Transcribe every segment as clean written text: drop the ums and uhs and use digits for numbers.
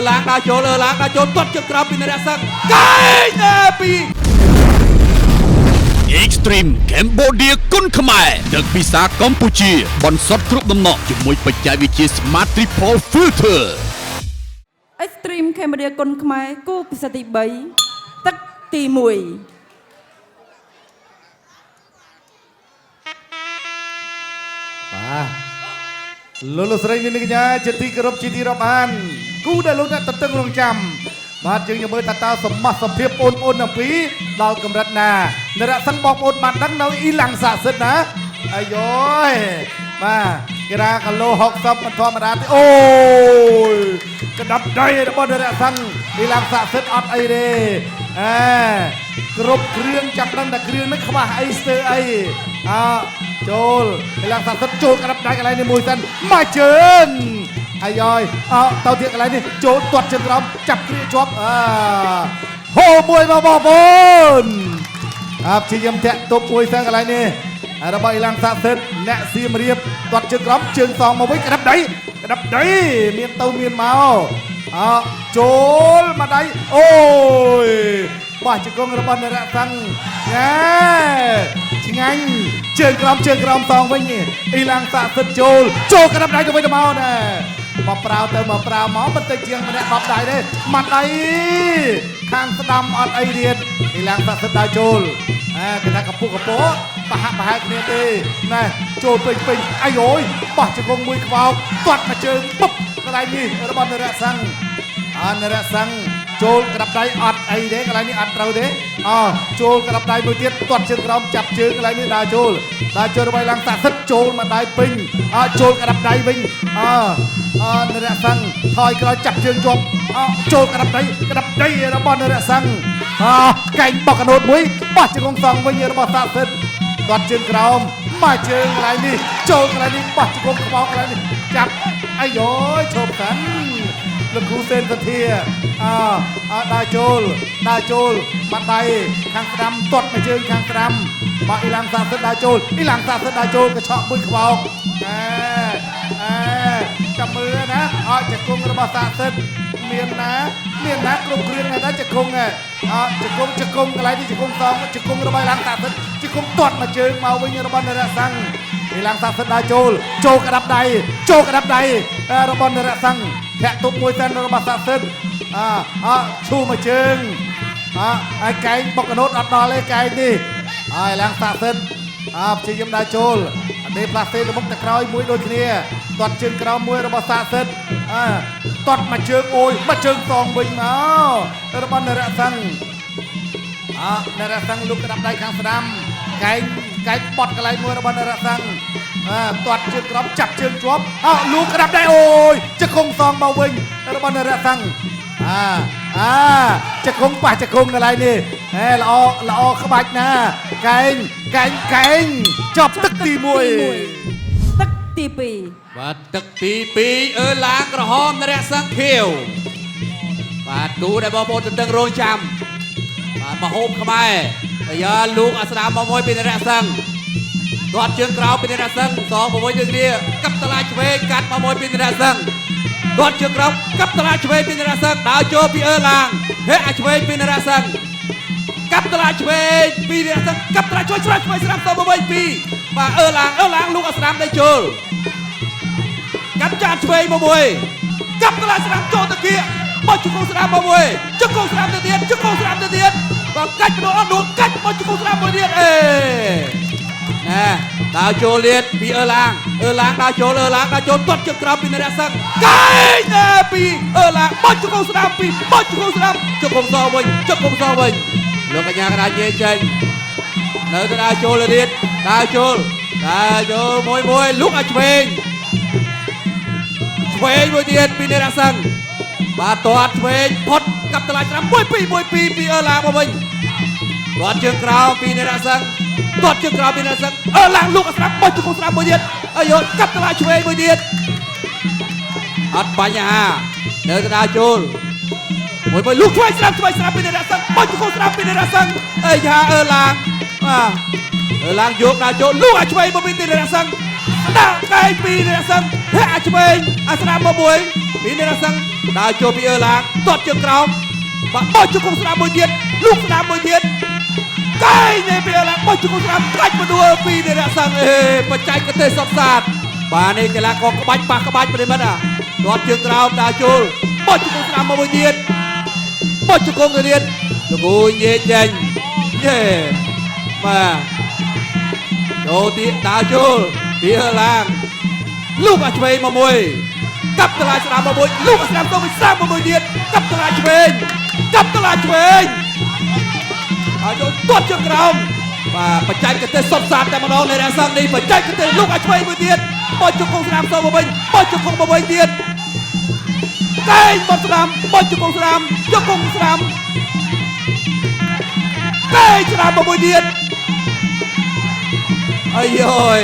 ឡើងដល់ចូលឡើងដល់ចូលទាត់ជើងក្រោមពីនរៈសឹងកែងពី Extreme Cambodia គុនខ្មែរទឹកពិសាកម្ពុជាបន្សុទ្ធគ្រប់ដំណក់ជាមួយបច្ចេកវិទ្យា Smart Triple Filter Extreme Cambodia គុនខ្មែរគូពិសេសទី3ទឹកទី1លោកស្រីនាងកញ្ញាជាទីគោរពជាទីរាប់អានគូដែលលោកអ្នកតឹងរងចាំបាទយើងយកមើលថាតើសមត្ថភាពបងប្អូនទាំងពីរដល់កម្រិតណានរៈសឹងបងប្អូនបានដឹងនៅអ៊ីឡាំងស័ក្តិសិទ្ធណាអាយយបាទគេថាគីឡូ60មិនធម្មតាទេអូយកណ្ដាប់ដៃរបស់នរៈសឹងអ៊ីឡាំងស័ក្តិសិទ្ធអត់អីទេគ្រប់គ្រឿងចាប់ដឹងតែគ្រឿងនេះខ្វះអីស្ទើរអីចូលអ៊ីឡាំងស័ក្តិសិទ្ធចូលកណ្ដាប់ដៃកន្លែងនេះមួយសិនមកជើងអាយយទៅទៀតកន្លែងនេះចូលទាត់ជើងក្រោមចាប់គ្រាជាប់ហូមួយមកបងប្អូនព្យាយាមធាក់ទប់មួយសិនកន្លែងនេះរបស់អ៊ីឡាំងស័ក្តិសិទ្ធអ្នកសៀមរាបទាត់ជើងក្រោមជើងសងមកវិញកណ្ដាប់ដៃមានទៅមានមកចូលមកដៃអូយបោះជង្គង់របស់នរៈសឹងឆ្ងាញ់ជើងក្រោមសងវិញអ៊ីឡាំងស័ក្តិសិទ្ធចូលកណ្ដាប់ដៃទៅវិញទៅមកដែរមកប្រាវទៅមកប្រាវមកមិនទៅជាងម្នាក់10ដៃទេមកដៃខាងស្ដាំអត់អីទៀតអ៊ីឡាំងស័ក្តិសិទ្ធដើរចូលគេថាកពុកកពោប្រហាក់ប្រហែលគ្នាទេណែចូលពេញអាយយបោះជង្គង់មួយខ្វោកទាត់មកជើងពុបកន្លែងនេះរបស់នរៈសឹងនរៈសឹងចូលក្តាប់ដៃអត់អីទេកន្លែងនេះអត់ត្រូវទេចូលក្តាប់ដៃមួយទៀតទាត់ជើងក្រោមចាប់ជើងកន្លែងនេះដើរចូលរបស់ឡើងស័ក្តិសិទ្ធចូលមកដៃពេញចូលក្តាប់ដៃវិញនរៈសឹងថយក្រោយចាប់ជើងជាប់ចូលក្តាប់ដៃរបស់នរៈសឹងកែងបោះកណូតមួយបោះជង្គង់សងវិញរបស់ស័ក្តិសិទ្ធទាត់ជើងក្រោមមកជើងកន្លែងនេះចូលកន្លែងនេះបោះជង្គង់ក្បោកកន្លែងនេះចាប់អាយយឈប់តាន់លោកគ្រូសេនសធាដើរចូលបាត់ដៃខាងស្ដាំទាត់មកជើងខាងស្ដាំបាក់អ៊ីឡាំងស័ក្តិសិទ្ធដើរចូលកញ្ឆក់មួយខ្វោកចាំមើលណាជង្គង់របស់ស័ក្តិសិទ្ធមានណាគ្រប់គ្រឿងតែជង្គង់ជង្គង់កន្លែងនេះជង្គង់សងជង្គង់របស់អ៊ីឡាំងស័ក្តិសិទ្ធជង្គង់ទាត់មកជើងមកវិញរបស់នរៈសឹងអ៊ីឡាំងស័ក្តិសិទ្ធដើរចូលក្តាប់ដៃរបស់នរៈសឹងធាក់ទប់មួយសិនរបស់ស័ក្តិសិទ្ធឈូមកជើងហើយកែងបុកកណូតអត់ដល់ទេកែងនេះហើយឡើងស័ក្តិសិទ្ធព្យាយាមដើរចូលដេផ្លាស្ទេទៅមុខទៅក្រោយមួយដូចគ្នាទាត់ជើងក្រោមមួយរបស់ស័ក្តិសិទ្ធទាត់មកជើងអូយមកជើងសងវិញមករបស់នរៈសឹងលោកក្តាប់ដៃខាងស្ដាំកែងបត់កន្លែងមួយរបស់នរៈសឹងទាត់ជើងក្រោមចាប់ជើងជាប់លូកក្តាប់ដៃអូយជង្គង់សងមកវិញរបស់នរៈសឹងជង្គង់ប៉ះជង្គង់កន្លែងនេះល្អក្បាច់ណាកែងចប់ទឹកទី1ទឹកទី2បាទទឹកទី2ឡើងក្រហមនរៈសឹងខៀវបាទគូដែលបងប្អូនតឹងរងចាំបាទមហូបខ្មែរយាលោកអាស្ដាមមកមួយពីនរៈសឹងទាត់ជើងក្រោមពីនរៈសឹងសងមួយដូចគ្នាកាប់តឡាឆ្វេងកាត់មកមួយពីនរៈសឹងទាត់ជើងក្រោមកាប់តឡាឆ្វេងពីនរៈសឹងដើរចូលពីឡើងហេឆ្វេងពីនរៈសឹងកាប់តឡាឆ្វេងពីនរៈសឹងកាប់តឡាជួយស្រាប់ឆ្វេងស្រាប់ទៅមួយពីបាទឡើងលោកអាស្ដាមដៃចូលកាប់ចាត់ឆ្វេងមកមួយកាប់តឡាស្ដាមចូលទៅគៀបោះជង្គង់ស្ដាមមកមួយជង្គង់ស្ដាមទៅទៀតបាទកាច់បដូរអត់ដួលកាច់បោះជង្គង់ស្ដាមមួយទៀតដើរចូលលៀតពីឡើងដើរចូលទាត់ជើងក្រោមពីនរៈសឹងកែងពីឡើងបោះជង្គង់ស្ដាមពីបោះជង្គង់ស្ដាមជង្គង់សងវិញលោកកញ្ញាកណ្ដាលញែកចេញនៅទៅដើរចូលលៀតដើរចូលមួយលុកឲ្យឆ្វេងមួយទៀតពីនរៈសឹងបាទទាត់ឆ្វេងផុតកាប់តឡាច្រាំមួយពីពីឡើងមកវិញទាត់ជើងក្រោមពីនរៈសឹងឡើងលោកអាស្ដាប់បោះជង្គង់ស្ដាំមួយទៀតអាយកាប់តឡាឆ្វេងមួយទៀតអត់បញ្ហានៅទៅដើរចូលមួយលោកឆ្វេងស្ដាប់ពីនរៈសឹងបោះជង្គង់ស្ដាំពីនរៈសឹងឡើងយកដើរចូលលោកអាឆ្វេងមកពីនរៈសឹងដាក់កែងពីនរៈសឹងហេអាឆ្វេងអាស្ដាប់មកមួយ ពីនរសឹងដើរចូលពីអឺឡាងទាត់ជើងក្រោមបាទបោះជង្គង់ស្ដាំមួយទៀតលូកស្ដាំមួយទៀតកែងនេះពីអឺឡាងបោះជង្គង់ស្ដាំកាច់មកដួលពីនរសឹងបច្ចេកទេសសុខសាស្ត្របាទនេះកីឡាករក្បាច់ប៉ះក្បាច់ប្រិមិត្តទាត់ជើងក្រោមដើរចូលបោះជង្គង់ស្ដាំមួយទៀតបោះជង្គង់ទៅទៀតលោកគូញេចេញយេបាទចូលទៀតដើរចូលពីអឺឡាងលូកឆ្វេងមកមួយកាប់តឡាស្ដាំមកមួយលូកស្ដាំទៅស្ដាំមកមួយទៀតកាប់តឡាឆ្វេងកាប់តឡាឆ្វេងហើយចូលទាត់ជើងក្រោមបាទបច្ចេកទេសសុទ្ធសាធតែម្ដងនៃរសឹងនេះបច្ចេកទេសលូកឆ្វេងមួយទៀតបោះជង្គង់ស្ដាំទៅមកវិញបោះជង្គង់មកវិញទៀតកែងបោះស្ដាំបោះជង្គង់ស្ដាំជង្គង់ស្ដាំកែងស្ដាំមកមួយទៀតអាយយ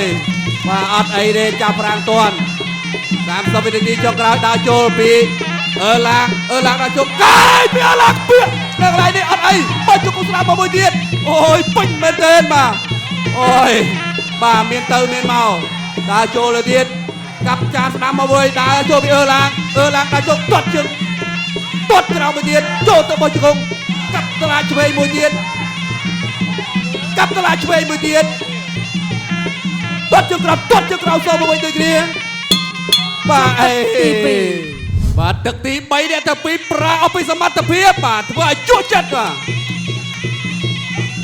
បាទអត់អីទេចាប់ប្រាំងតាន់30វិនាទីចុងក្រោយដើរចូលពីអឺឡាងដើរចូលកាយពីអឺឡាងពីនៅកន្លែងនេះអត់អីបោះជង្គង់ស្ដាំមកមួយទៀតអូយពេញមែនទែនបាទអូយបាទមានទៅមានមកដើរចូលទៅទៀតកាប់ចានស្ដាំមកមួយដើរចូលពីអឺឡាងដើរចូលទាត់ជើងទាត់ក្រោមមួយទៀតចូលទៅបោះជង្គង់កាប់តឡាឆ្វេងមួយទៀតកាប់តឡាឆ្វេងមួយទៀតទាត់ជើងក្រោមចូលមកវិញដូចគ្នាបាទអេបាទទឹកទី3អ្នកទី2ប្រើអស់ពីសមត្ថភាពបាទធ្វើឲ្យជក់ចិត្ត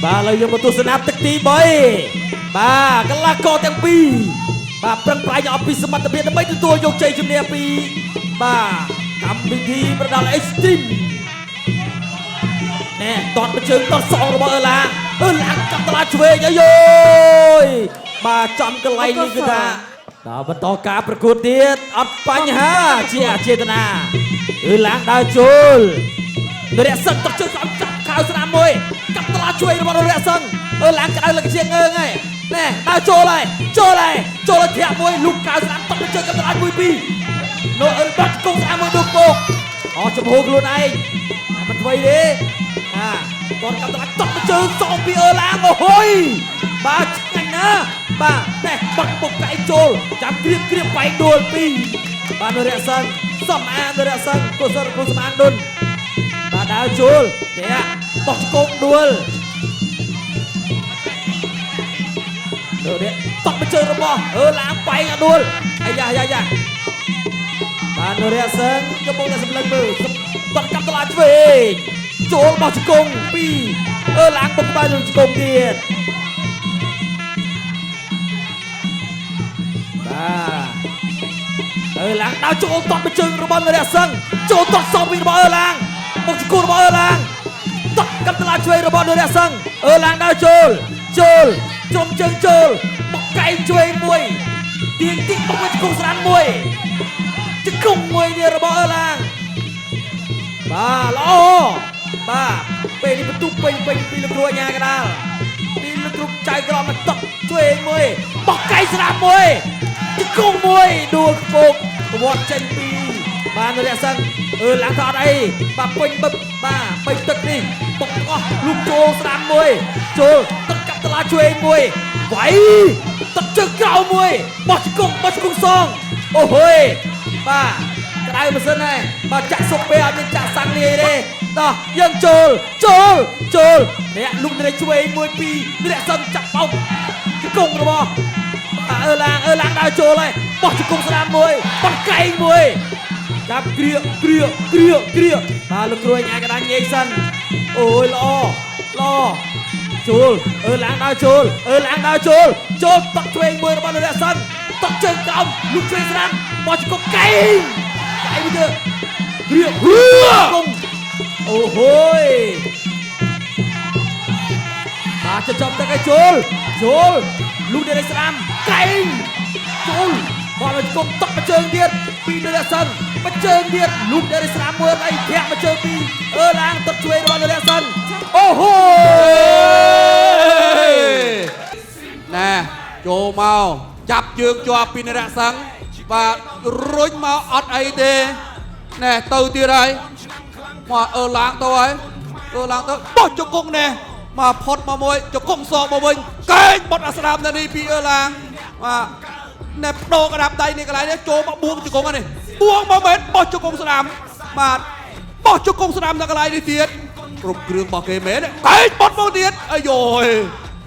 បាទឥឡូវយើងមកទស្សនាទឹកទី3បាទកីឡាករទាំងពីរបាទប្រឹងប្រែងអស់ពីសមត្ថភាពដើម្បីទទួលយកជ័យជំនះពីបាទកម្មវិធីប្រដាល់ Extreme ណែតតជើងតតសងរបស់អឺឡាងកាប់តឡាឆ្វេងអាយយបាទចំកន្លែងនេះគឺថាដល់បន្តការប្រកួតទៀតអត់បញ្ហាជាអចេតនាឡាងដើរចូលនរៈសឹងតជើងចាប់ខៅស្នាមមួយកាប់តឡាឆ្វេងរបស់នរៈសឹងឡាងក្តៅលឹកជាងើងហើយណែដើរចូលហើយធាក់មួយលូកខៅស្នាមតជើងកាប់តឡាមួយពីរនោះបាត់គង់ស្នាមមួយដួលពោកអស់ចំហខ្លួនឯងមិនធ្វើទេគាត់កាប់តឡាតជើងសងពីឡាងអូហុយបាទឆ្ងាញ់ណាបាទតែបាត់ពុកកែចូលចាំគ្រៀបបែកដួលពីបាទនរៈសឹងសំអាងនរៈសឹងកុសលសំអាងដុនបាទដើរចូលតែបោះជង្គង់ដួលតបជើងរបស់ឡាងបែកដួលអាយ៉ាបាទនរៈសឹងកំពុងតែសម្លឹងមើលតកាប់តឡាឆ្វេងចូលបោះជង្គង់ពីឡាងបុកបែកនឹងជង្គង់ទៀតឡាងដើរចូលតបជើងរបស់នរៈសឹងចូលតសងពីរបស់ឡាងបុកជង្គង់របស់ឡាងតកាប់តឡាឆ្វេងរបស់នរៈសឹងឡាងដើរចូលជុំជើងចូលបុកកែងឆ្វេងមួយទៀងបុកជង្គង់ស្រានមួយជង្គង់មួយនេះរបស់ឡាងបាទល្អបាទពេលនេះបន្ទុកពេញពីលោកគ្រូអាញាកដាលពីលោកគ្រូចៅក្រមមកតឆ្វេងមួយបោះកែងស្រាមមួយជង្គង់មួយដួលខ្ពកប្រវត្តិចេញពីបាទនរៈសឹងឡើងថតអីបាទពេញបឹបបាទពេញទឹកនេះបុកអស់លូកចូលស្រាមមួយចូលទឹកកាប់តឡាឆ្វេងមួយវាយទឹកជើងក្រៅមួយបោះជង្គង់សងអូហុយបាទក្តៅម៉ាស៊ីនហើយបាទចាក់សុកពេលអត់មានចាក់សាំងលាយទេតោះយើងចូលអ្នកលូកនរៈឆ្វេងមួយពីរនរៈសឹងចាប់បោកជង្គង់របស់ឡាងដើរចូលហើយបោះជង្គង់ស្ដាំមួយបោះកែងមួយចាប់គ្រាបាទលោកគ្រូអាកដាញេកសិនអូយល្អចូលឡាងដើរចូលចូលតក់ឆ្វេងមួយរបស់នរៈសឹងតក់ជើងក្រោមលូកឆ្វេងស្ដាំបោះជង្គង់កែងមួយទៀតគ្រាអូហូយបាទចាប់ទឹកឲ្យចូលលូកនរៈស្ដាំកែងចូលបោះជង្គង់តក់ជើងទៀតពីនរៈសឹងជើងទៀតលូកនរៈស្ដាំមើលអីធាក់មកជើងពីឡាងតក់ឆ្វេងរបស់នរៈសឹងអូហូយណែចូលមកចាប់ជើងជាប់ពីនរៈសឹងបាទរុញមកអត់អីទេណែទៅទៀតហើយមកឡើងទៅហើយឡើងទៅបោះជង្គង់ណែមកផុតមកមួយជង្គង់សងមកវិញកែងបត់អាស្ដាមនៅនេះពីឡាងបាទណែបដូរក្តាប់ដៃនេះកន្លែងនេះចូលមកបួងជង្គង់នេះ បួងមកមែនបោះជង្គង់ស្នាមបាទបោះជង្គង់ស្នាមដល់កន្លែងនេះទៀតគ្រប់គ្រឿងរបស់គេមែនតែបត់មកទៀតអាយយ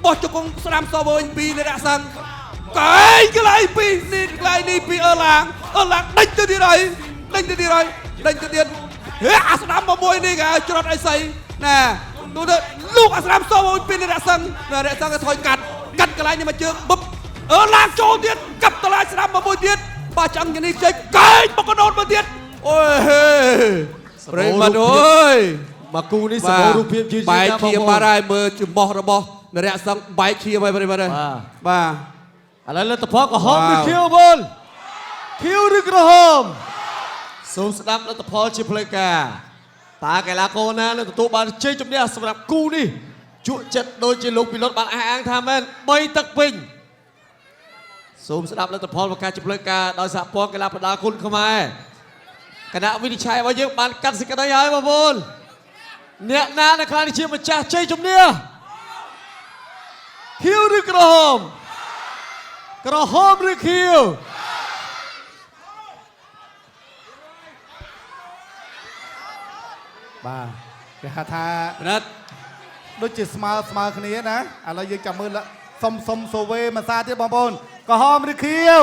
បោះជង្គង់ស្នាមសវិញពីនរៈសង្ឃកែងកន្លែងពីនេះកន្លែងនេះពីអឺឡាងដេញទៅទៀតហើយដេញទៅទៀតហេអាស្នាមមកមួយនេះគេច្រត់អីស្អីណាទូទៅលោកអាស្នាមសវិញពីនរៈសង្ឃគេថយកាត់កន្លែងនេះមកជើងបឹបអឺឡាងចូលទៀតកាប់តឡាយស្នាមមកមួយទៀតបាចង់យ៉ាងនេះចេញកែងមកកដោតមកទៀតអូយហេប្រិមត្តអើយ មកគូនេះសម្បូររូបភាពយឺតៗ បែកឈាមបាត់ហើយមើលចំបោះរបស់នរៈសង្ឃបែកឈាមហើយប្រិមត្តអើយបាទ ឥឡូវលទ្ធផលក្រហមឬខៀវបងខៀវឬក្រហមសូមស្ដាប់លទ្ធផលជាផ្លូវការតើកីឡាករណានឹងទទួលបានជ័យជំនះសម្រាប់គូនេះជក់ចិត្តដូចជាលោកពីលុតបានអះអាងថាមែន3ទឹកពេញសូមស្ដាប់លទ្ធផលប្រកាសជាផ្លូវការដោយសហព័ន្ធកីឡាប្រដាល់គុណខ្មែរគណៈវិនិច្ឆ័យរបស់យើងបានកាត់សេចក្តីហើយបងប្អូនអ្នកណានៅខ្លាចជាម្ចាស់ជ័យជំនះខៀវឬក្រហមឬខៀវ បាទគេហៅថា ណាត់ ដូចជាស្មើគ្នាណាឥឡូវយើងចាំមើលសុំសូវេមួយសាទៀតបងប្អូនក្រហមឬខៀវ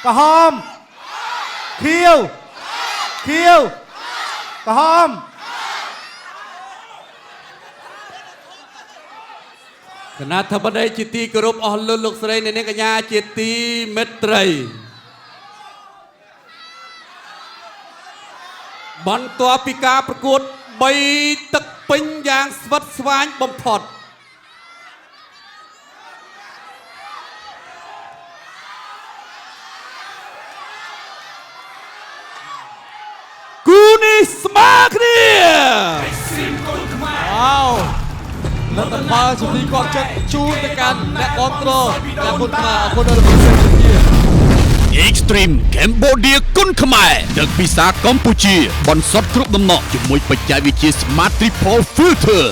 ក្រហមខៀវក្រហម គណៈធិបតីជាទីគោរពអស់លោកស្រីអ្នកនាងកញ្ញាជាទីមេត្រីបន្ទាប់ពីការប្រកួត3ទឹកពេញយ៉ាងស្វិតស្វាញបំផុតគូនេះស្មើគ្នា វ៉ាវលទ្ធផលជាទីគាប់ចិត្តជូនទៅកាន់អ្នកគាំទ្រអ្នកគុណខ្មែរអរគុណដល់លោកស្រីជា Extreme Cambodia គុណខ្មែរទឹកពិសាកម្ពុជាបន្សុទ្ធគ្រប់ដំណក់ជាមួយបច្ចេកវិទ្យា Smart Triple Filter